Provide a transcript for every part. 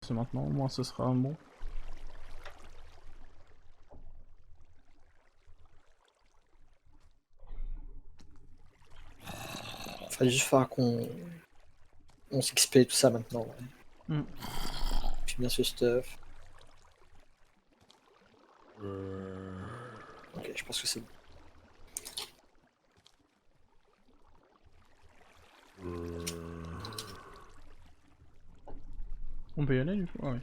c'est maintenant, au moins ce sera un bon. Fallait juste faire qu'on s'exploite tout ça maintenant. Ouais. Mm. Puis bien ce stuff. Ok, je pense que c'est bon. On peut y aller du coup? Ah, oui.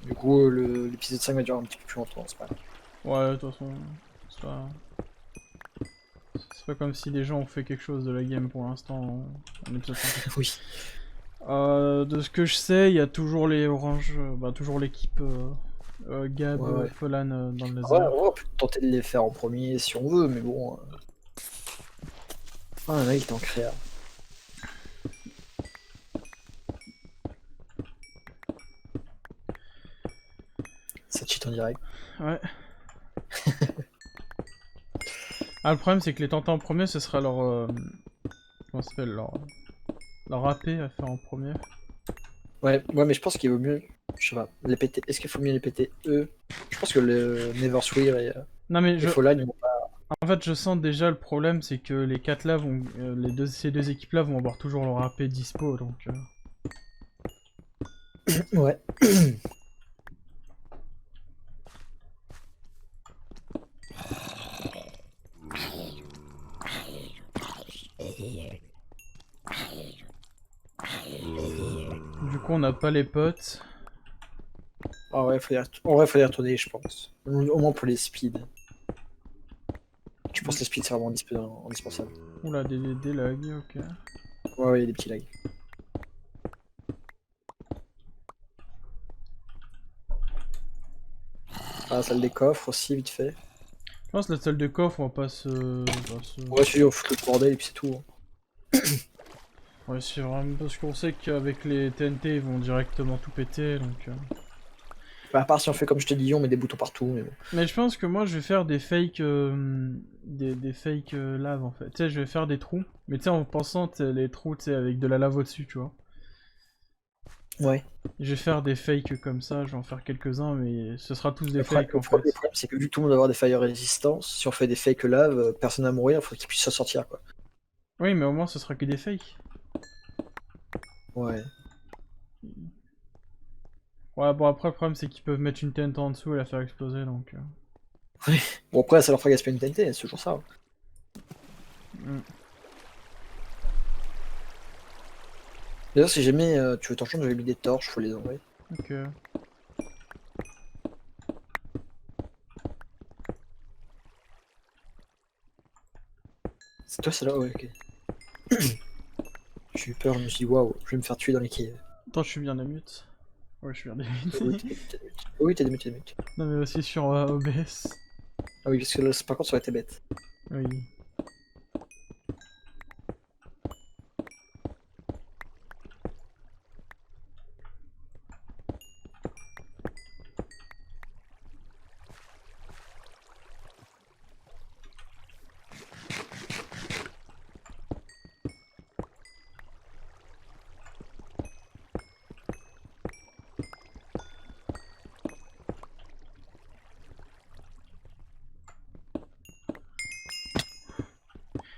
Du coup, l'épisode 5 va durer un petit peu plus longtemps, c'est pas grave. Ouais, de toute façon, c'est pas comme si des gens ont fait quelque chose de la game pour l'instant en épisode 5. Oui. De ce que je sais, il y a toujours les oranges, toujours l'équipe Gab, Ouais, ouais. Falan dans le Ouais, laser. on peut tenter de les faire en premier si on veut, mais bon. Ah, un mec en créa. Ça cheat en direct. Ouais. Ah, le problème c'est que les tenter en premier, ce sera leur... comment ça s'appelle, leur AP à faire en premier. Ouais, mais je pense qu'il vaut mieux. Je sais pas, les péter. Est-ce qu'il faut mieux les péter eux? Je pense que le Neverswear Non mais et Fallen, ils vont pas. en fait, je sens déjà le problème, c'est que les 4 là vont... ces deux équipes là vont avoir toujours leur AP dispo, donc... Ouais. Du coup, on n'a pas les potes. Ah ouais, en vrai, faut y retourner, je pense. Au moins pour les speeds. Je pense que les speeds, c'est vraiment indispensable. Oula, des lags, ok. Ouais, ouais, il y a des petits lags. Ah, salle des coffres aussi, vite fait. Je pense que la salle de coffre, on va pas se... Ouais, celui on fout le bordel et puis c'est tout. Hein. Ouais, c'est vraiment parce qu'on sait qu'avec les TNT, ils vont directement tout péter, donc... Bah, à part si on fait comme je te dis, on met des boutons partout, mais bon. Mais je pense que moi, je vais faire des fakes... des fakes lave, en fait. Tu sais, je vais faire des trous. Mais tu sais, en pensant, les trous, tu sais, avec de la lave au-dessus, tu vois. Ouais. Je vais faire des fakes comme ça, je vais en faire quelques-uns, mais ce sera tous des Le fakes, en problème, fait. c'est que vu que tout le monde va avoir des fire resistance, si on fait des fake lave, personne va mourir, il faut qu'ils puissent s'en sortir, quoi. Oui, mais au moins, ce sera que des fakes. Ouais. Ouais, bon, après, le problème, c'est qu'ils peuvent mettre une TNT en dessous et la faire exploser, donc... Bon, après, ça leur fera gaspiller une TNT, c'est toujours ça. Hein. Mm. D'ailleurs, si jamais tu veux t'en changer, j'avais mis des torches, faut les envoyer. Ok. C'est toi, c'est là, ouais, ok. J'ai eu peur, je me suis dit, waouh, je vais me faire tuer dans les quais. Attends, je suis bien mute. Ouais, je suis bien Oui, mute. t'es des mutes. Oui, t'es des mutes, t'es des mutes. Non, mais aussi sur OBS. Ah oui, parce que là, par contre, ça aurait été bête. Oui.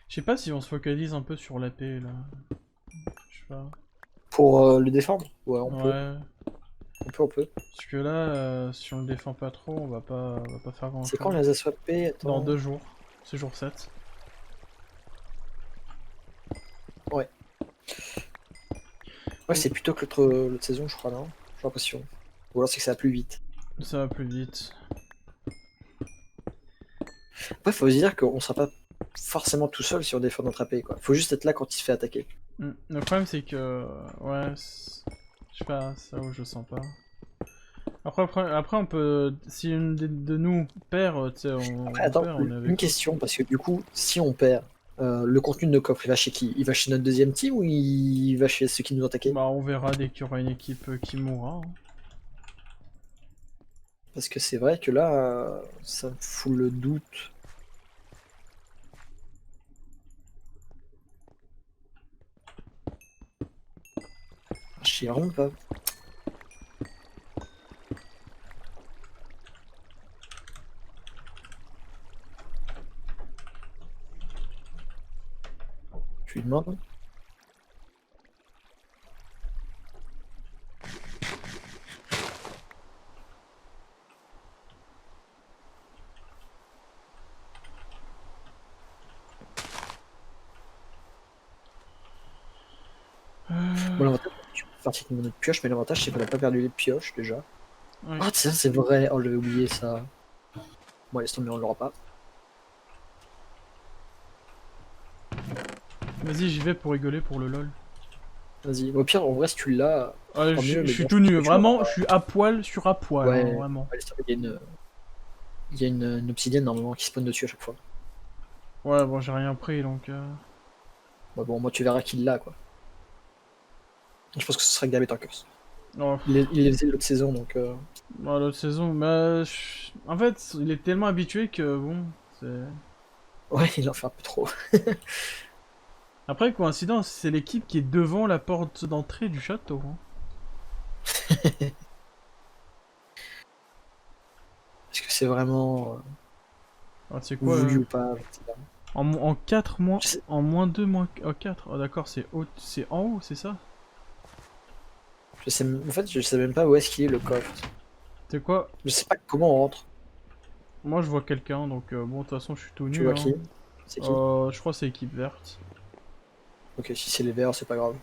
Je sais pas si on se focalise un peu sur l'AP, là. Je sais pas. Pour le défendre? Ouais, on peut. Ouais. On peut. Parce que là, si on le défend pas trop, on va pas faire grand C'est quand chose. les a swappés? Dans Attends. 2 jours. C'est jour 7. Ouais. Ouais, c'est plutôt que l'autre saison, je crois, non? J'ai l'impression. Ou alors c'est que ça va plus vite. Ça va plus vite. Après, faut se dire qu'on sera pas forcément tout seul si on défend notre AP, quoi. Faut juste être là quand il se fait attaquer. Le problème, c'est que... Ouais, je sais pas, ça où je sens pas. Après, on peut... Si une de nous perd, tu sais, Après, on attends, perd, on est avec une l'autre. question, parce que du coup, si on perd, le contenu de nos coffres, il va chez qui? Il va chez notre deuxième team ou il va chez ceux qui nous ont attaqués? Bah, on verra dès qu'il y aura une équipe qui mourra. Hein. Parce que c'est vrai que là, ça me fout le doute. J'ai vraiment pas. Je lui demande. Bon, l'avantage, tu peux partir avec une pioche, mais l'avantage, c'est qu'on a pas perdu les pioches déjà. Ouais. Ah, tiens, c'est vrai. Oh, j'avais oublié ça. Bon, laisse tomber, on l'aura pas. Vas-y, j'y vais pour rigoler pour le lol. Vas-y. Au pire, en vrai, si tu l'as, Ouais, tant mieux. je Mais suis bon, tout je pense nu, que tu vraiment, l'auras je suis à poil sur à poil, pas. hein, Ouais, vraiment. ouais, laisse tomber, il y a une obsidienne normalement qui spawn dessus à chaque fois. Ouais, bon, j'ai rien pris donc. Bah, bon, moi, tu verras qu'il l'a, quoi. Je pense que ce sera Gab et Tankers. Oh, Il les faisait l'autre saison, donc. bah, l'autre saison, mais en fait, il est tellement habitué que bon, c'est. Ouais, il en fait un peu trop. Après, coïncidence, c'est l'équipe qui est devant la porte d'entrée du château. Hein. Est-ce que c'est vraiment Ah, tu sais quoi, voulu ou pas? Je sais pas. en 4 mois, Je sais- en moins 2, moins 4. Oh, d'accord, c'est en haut, c'est ça? En fait, je sais même pas où est-ce qu'il est le coffre. Tu sais quoi? Je sais pas comment on rentre. Moi, je vois quelqu'un, donc bon, de toute façon, je suis tout Tu nu. vois Hein. qui? C'est qui? Je crois que c'est équipe verte. Ok, si c'est les verts, c'est pas grave.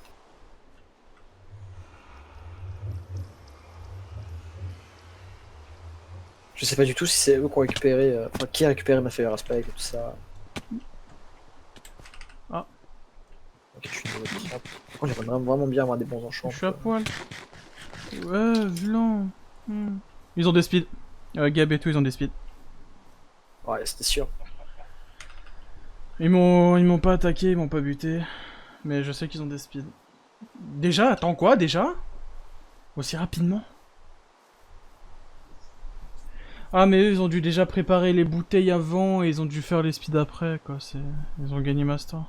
Je sais pas du tout si c'est eux qui ont récupéré. Enfin, qui a récupéré ma feuille aspect et tout ça. Ah. Ok, je suis niveau 30. Par contre, j'aimerais vraiment bien avoir des bons enchants. Je suis à poil. Ouais, violent. Hmm. Ils ont des speeds. Gab et tout, ils ont des speeds. Ouais, c'était sûr. Ils m'ont pas attaqué, ils m'ont pas buté. Mais je sais qu'ils ont des speeds. Déjà, attends quoi, déjà? Aussi rapidement? Ah, mais eux, ils ont dû déjà préparer les bouteilles avant et ils ont dû faire les speeds après, quoi. Ils ont gagné Master.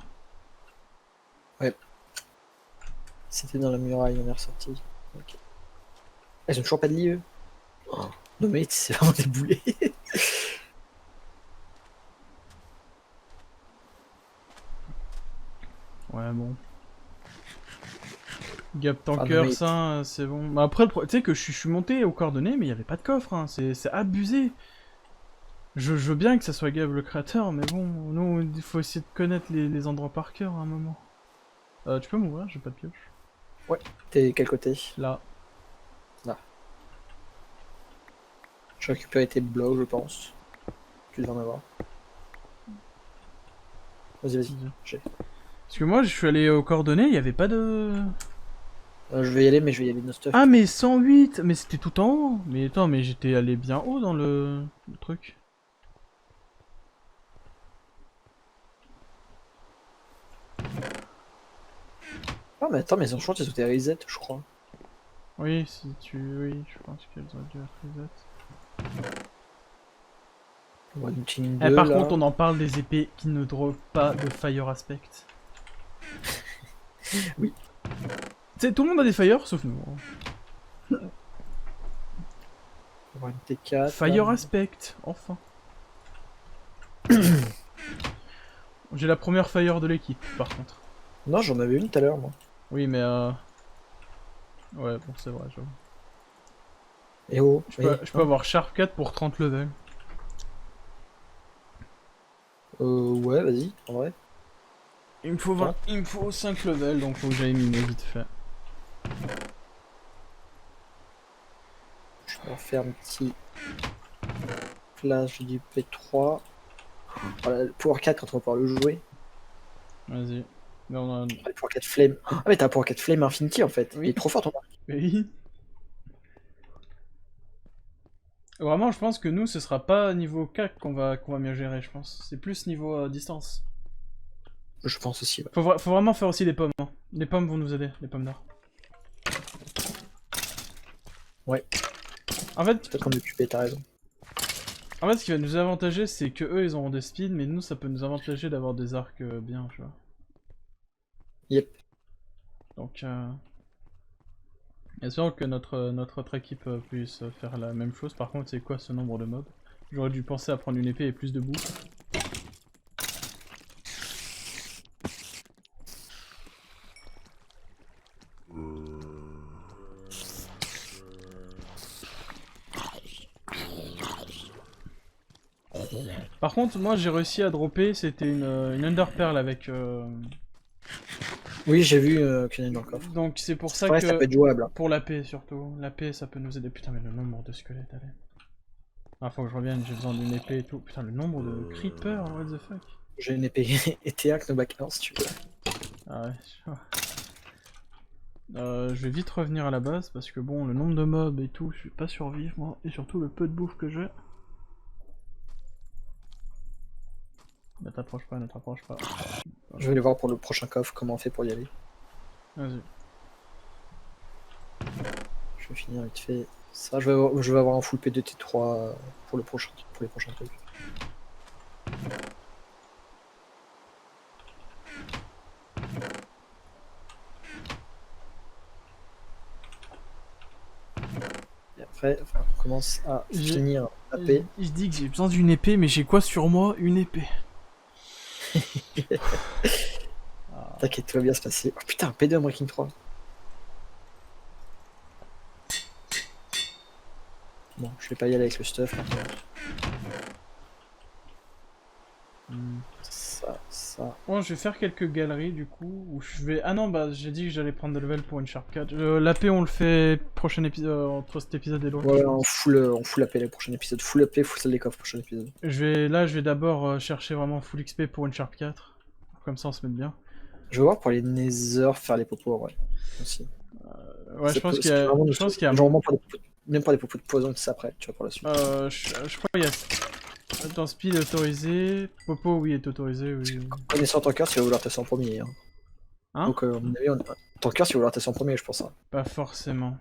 C'était dans la muraille, on est ressorti. Ok. Ah, ils ont toujours pas de lit, eux. Oh. Non, mais c'est vraiment des boulets. Ouais, bon. Gap Enfin, Tanker, mais ça, c'est bon. Mais après, tu sais que je suis monté aux coordonnées, mais il y avait pas de coffre, hein. C'est abusé. Je veux bien que ça soit Gab le créateur, mais bon, nous, il faut essayer de connaître les endroits par cœur à un moment. Tu peux m'ouvrir, j'ai pas de pioche. ouais, t'es quel côté? Là. Là. Je récupère tes blocs, je pense. Tu devais en avoir. Vas-y, vas-y. J'ai. Parce que moi, je suis allé aux coordonnées, il y avait pas de... Je vais y aller, mais je vais y aller no stuff. Ah, mais 108. Mais c'était tout en haut. Mais attends, mais j'étais allé bien haut dans le truc. Ah, mais attends, mes enchantes, ils ont été reset, je crois. Oui, si tu... Oui, je pense qu'elles ont dû être reset. One Team Eh, 2, par là. contre, on en parle des épées qui ne drop pas de Fire Aspect. Oui. Tu sais, tout le monde a des Fire, sauf nous. Hein. One T4. Fire là. Aspect, enfin. J'ai la première Fire de l'équipe, par contre. Non, j'en avais une tout à l'heure, moi. Oui, mais ouais, bon, c'est vrai, j'avoue. Et oh, Je peux avoir Sharp 4 pour 30 levels. Ouais, vas-y, en vrai. Il me faut 5 levels, donc faut que j'aille miner vite fait. Je vais en faire un petit flash du P3. Voilà, le Power 4 quand on va pouvoir le jouer. Vas-y. Là, on a... Le Power 4 Flame. Ah, mais t'as un Power 4 Flame Infinity en fait. Oui. Il est trop fort ton arc. Oui. Vraiment, je pense que nous, ce sera pas niveau CAC qu'on va mieux gérer, je pense. C'est plus niveau distance. Je pense aussi. Ouais. Faut vraiment faire aussi des pommes. Hein. Les pommes vont nous aider, les pommes d'or. Ouais. En fait, C'est peut-être qu'on est occupé, t'as raison. ce qui va nous avantager, c'est que eux, ils auront des speeds, mais nous, ça peut nous avantager d'avoir des arcs bien, tu vois. Yep. Donc, Espérons que notre autre équipe puisse faire la même chose. Par contre, c'est quoi ce nombre de mobs? J'aurais dû penser à prendre une épée et plus de bouffe. Par contre, moi j'ai réussi à dropper, c'était une Ender Pearl avec... Oui, j'ai vu qu'il y en a dans le coffre. Donc c'est pour ça Ouais, que... ça peut être jouable. Hein. Pour la paix surtout. La paix ça peut nous aider. Putain mais le nombre de squelettes, allez. Ah faut que je revienne, j'ai besoin d'une épée et tout. Putain le nombre de creepers, what the fuck. J'ai une épée ETA no background si tu veux. Ah ouais, je vais vite revenir à la base parce que bon, le nombre de mobs et tout, je vais pas survivre moi. Et surtout le peu de bouffe que j'ai. Ne t'approche pas, ne t'approche pas. Je vais aller voir pour le prochain coffre comment on fait pour y aller. Vas-y. Je vais finir vite fait. Ça, je vais avoir un full PDT3 pour les prochains trucs. Et après, enfin, on commence à finir la paix. Je dis que j'ai besoin d'une épée, mais j'ai quoi sur moi? Une épée. T'inquiète, tout va bien se passer. Oh putain, P2 Breaking 3. Bon, je vais pas y aller avec le stuff par contre. Ça. Bon, je vais faire quelques galeries du coup, où je vais... Ah non, bah j'ai dit que j'allais prendre de level pour une Sharp 4. L'AP on le fait prochain épisode, entre cet épisode et l'autre. Ouais, on full AP le prochain épisode. Full AP, full salle des coffres prochain épisode. Là, je vais d'abord chercher vraiment full XP pour une Sharp 4. Comme ça on se met bien. Je vais voir pour les Nether faire les popos, ouais. Aussi. Ouais, je pense qu'il y a... Même pour les popos de poison qui s'apprêtent, tu vois, pour la suite. Je crois qu'il y a... Attends, speed autorisé, Popo oui est autorisé, oui. Connaissant ton cœur, tu vas vouloir tester en premier. Hein Donc, à mon avis, ton cœur, tu vas vouloir tester en premier, je pense. Hein. Pas forcément.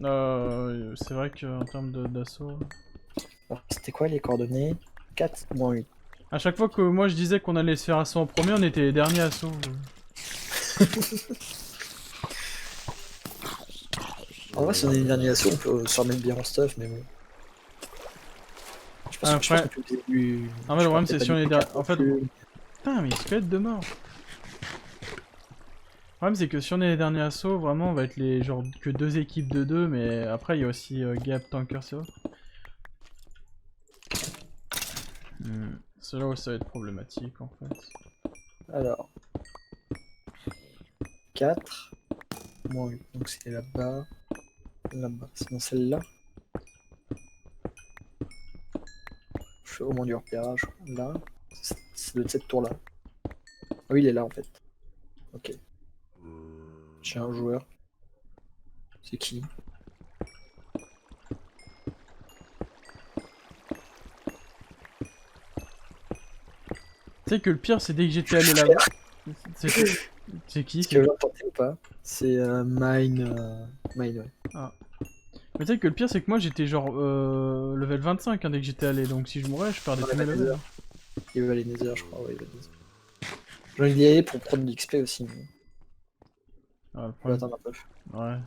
C'est vrai qu'en termes d'assaut... C'était quoi les coordonnées? 4 moins 8. À chaque fois que moi je disais qu'on allait se faire assaut en premier, on était les derniers assauts. En vrai, si on est les derniers assauts, on peut se remettre bien en stuff, mais bon. Je pense que le problème c'est si on est derrière... En fait... Putain, mais il squelette de mort. Le problème c'est que si on est les derniers assauts, vraiment on va être les genre que 2 équipes de 2, mais après il y a aussi Gap, Tanker, c'est autre. C'est là où ça va être problématique en fait. Alors... 4 moins 8, donc c'est là-bas. Là-bas, c'est dans celle-là. Je fais au moins du repérage. Là, c'est de cette tour-là. Ah oui, il est là en fait. Ok. J'ai un joueur. C'est qui? Tu sais que le pire c'est dès que j'étais allé là-bas. C'est qui? Est-ce que vous l'entendez ou pas? C'est Mine, ouais. Ah. Mais tu sais que le pire c'est que moi j'étais genre level 25 hein, dès que j'étais allé, donc si je mourais je perdais tous mes levels. Il va aller Nether, je crois, ouais, il va Nether. J'ai envie d'y aller pour prendre de l'XP aussi. Mais... Ah, on va attendre un peu. Ouais.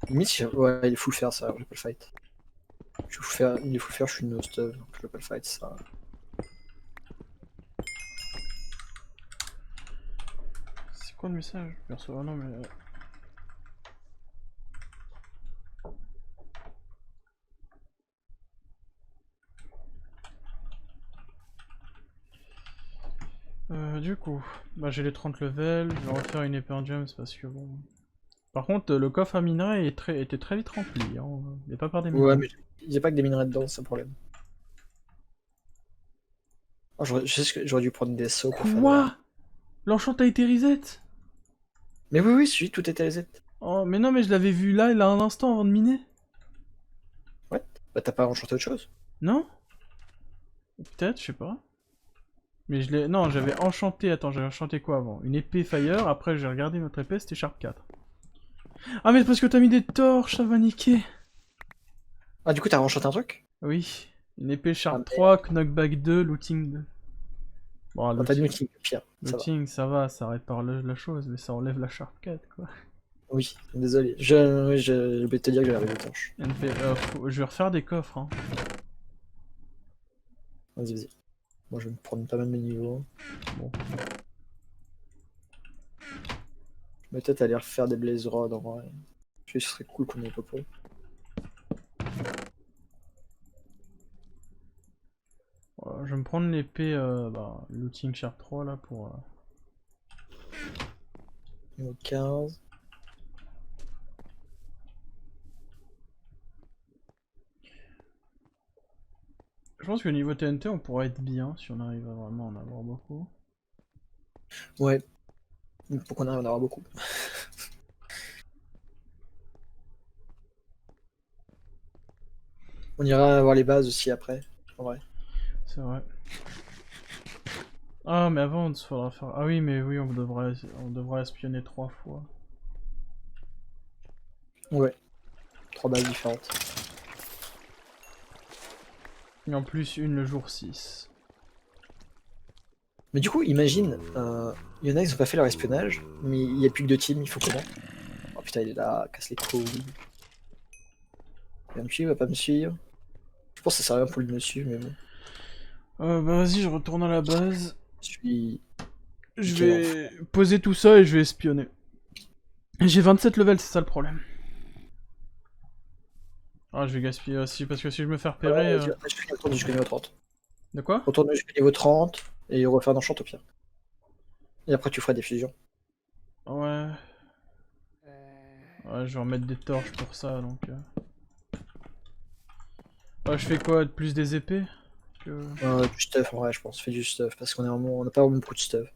Limite, ouais, il faut le faire ça, je vais pas le fight. Il faut le faire, je suis no stuff, donc je vais pas le fight ça. C'est quoi le message? Perso, ah non mais... Du coup, bah j'ai les 30 levels, je vais refaire une épée en gems parce que bon... Par contre, le coffre à minerais était très vite rempli, hein. Il n'y a pas par des minerais. Ouais, mais il n'y a pas que des minerais dedans, c'est un problème. Oh, je sais que j'aurais dû prendre des sauts pour faire... Quoi? L'enchant a été reset? Mais oui, celui tout était reset. Oh, mais non, mais je l'avais vu là, il a un instant avant de miner. Ouais. Bah t'as pas enchanté autre chose? Non? Peut-être, je sais pas. Mais je l'ai... Non, j'avais enchanté... Attends, j'avais enchanté quoi avant? Une épée Fire, après j'ai regardé notre épée, c'était Sharp 4. Ah mais parce que t'as mis des torches, ça va niquer. Ah, du coup, t'as enchanté un truc? Oui. Une épée Ah, Sharp mais 3, Knockback 2, Looting 2. Bon, t'as Looting... une ultime, pire, ça va. Looting, ça va, ça répare la chose, mais ça enlève la Sharp 4, quoi. Oui, désolé. Je vais te dire que j'avais des torches. Je vais refaire des coffres, hein. Vas-y, vas-y. Moi, je vais me prendre pas mal mes niveaux. Bon. Je vais peut-être aller refaire des Blaze Rod en vrai. Ce serait cool qu'on ait pas pour. Voilà, je vais me prendre l'épée Looting Sharp 3 là pour... Niveau 15. Je pense que niveau TNT on pourrait être bien si on arrive à vraiment en avoir beaucoup. Ouais. Pour qu'on arrive à en avoir beaucoup. On ira voir les bases aussi après, en vrai. C'est vrai. Ah mais avant il faudra faire... Ah oui mais oui on devrait espionner 3 fois. Ouais. 3 bases différentes. Et en plus une le jour 6. Mais du coup, imagine, il y en a qui ont pas fait leur espionnage, mais il n'y a plus que 2 teams, il faut comment? Oh putain, il est là, casse les couilles. Il va me suivre, il va pas me suivre. Je pense que ça sert à rien pour lui de me suivre, mais bon. Bah vas-y je retourne à la base. Je suis. Je Quel vais poser tout ça et je vais espionner. J'ai 27 levels, c'est ça le problème. Ah je vais gaspiller aussi parce que si je me fais repérer... Je vais retourner jusqu'au niveau 30. De quoi? Retourner jusqu'au niveau 30 et refaire d'enchant au pire. Et après, tu feras des fusions. Ouais. Ouais, je vais remettre des torches pour ça, donc... Ah, je fais quoi? Plus des épées Du stuff en vrai, je pense. Fais du stuff parce qu'on est vraiment... on n'a pas vraiment beaucoup de stuff.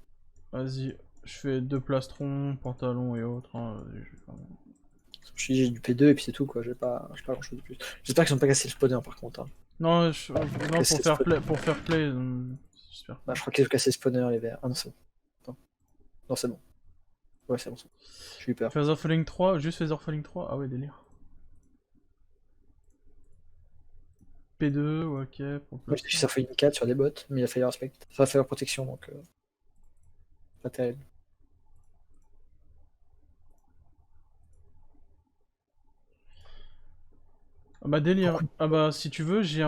Vas-y, je fais 2 plastrons, pantalons et autres. Hein. J'ai du P2 et puis c'est tout quoi. J'ai pas grand chose de plus. J'espère qu'ils ont pas cassé le spawner par contre. Hein. Non, non pour faire play, j'espère pas. Bah, je crois qu'ils ont cassé le spawner les verts. Ah non, c'est bon. Non, c'est bon. Ouais, c'est bon. J'ai eu peur. Feather Falling 3, juste Feather Falling 3? Ah ouais, délire. P2, ok, pour Moi, j'ai fait une 4 sur des bots, mais il a fallu respect. Ça a fait leur protection donc. Pas terrible. Ah bah délire. Ah bah si tu veux, j'ai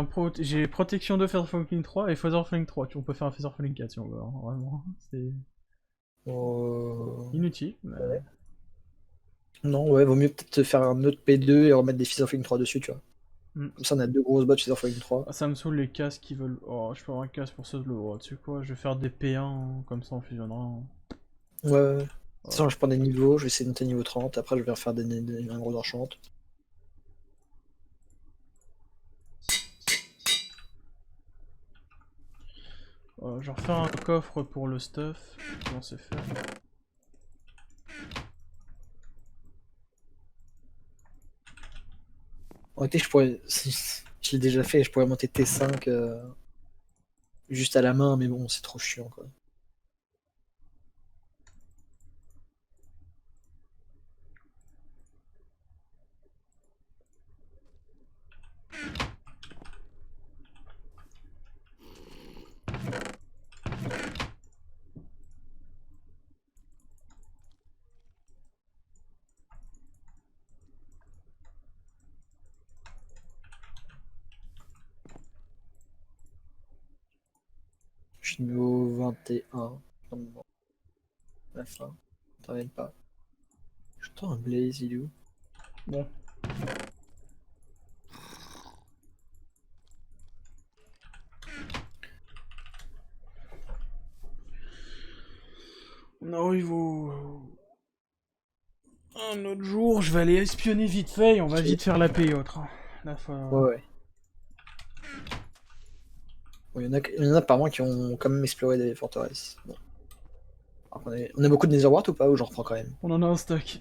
protection de Feather Falling 3 et Feather Falling 3. On peut faire un Feather Falling 4 si on veut, hein. Vraiment. C'est inutile. Mais... Ouais. Non, ouais, vaut mieux peut-être faire un autre P2 et remettre des Feather Falling 3 dessus, tu vois. Comme ça, on a 2 grosses bots Feather Falling 3. Ah, ça me saoule les casques qui veulent... Oh, je peux avoir un casque pour ça, oh, tu sais quoi, je vais faire des P1, hein, comme ça on fusionnera. Hein. Ouais. De toute façon, je prends des niveaux, je vais essayer de monter niveau 30, après je vais refaire un gros enchant. Je vais refaire un coffre pour le stuff, comment c'est fait. En réalité, je pourrais... je l'ai déjà fait, je pourrais monter T5 juste à la main, mais bon, c'est trop chiant quoi. Je suis niveau 21. La fin. T'arrêtes pas. J'entends un blaze, il est où? Bon. On arrive un autre jour, je vais aller espionner vite fait et on va vite faire la paix et autres. Hein. La fois... Ouais. Bon, il y en a apparemment qui ont quand même exploré des forteresses. Bon. On a beaucoup de Netherwart ou pas? Ou j'en reprends quand même? On en a un stock.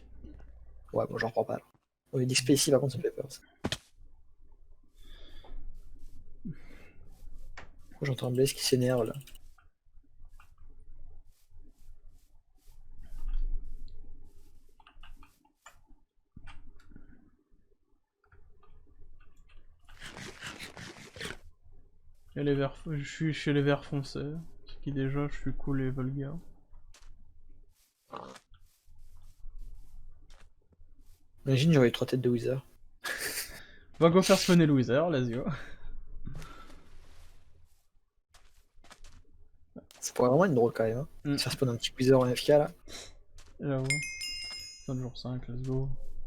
Ouais, moi j'en reprends pas. On a d'XP ici, par contre, ça me fait peur. Ça. J'entends un blaze qui s'énerve là. Et les verts... Je suis chez les verts foncés. Qui déjà, je suis cool et vulgaire. Imagine, j'aurais eu 3 têtes de wizard. Va go faire spawner le wizard, let's go. Ça pourrait vraiment être drôle quand même. Hein. Faire spawn un petit wizard en FK là. J'avoue. Fin de jour 5, let's go.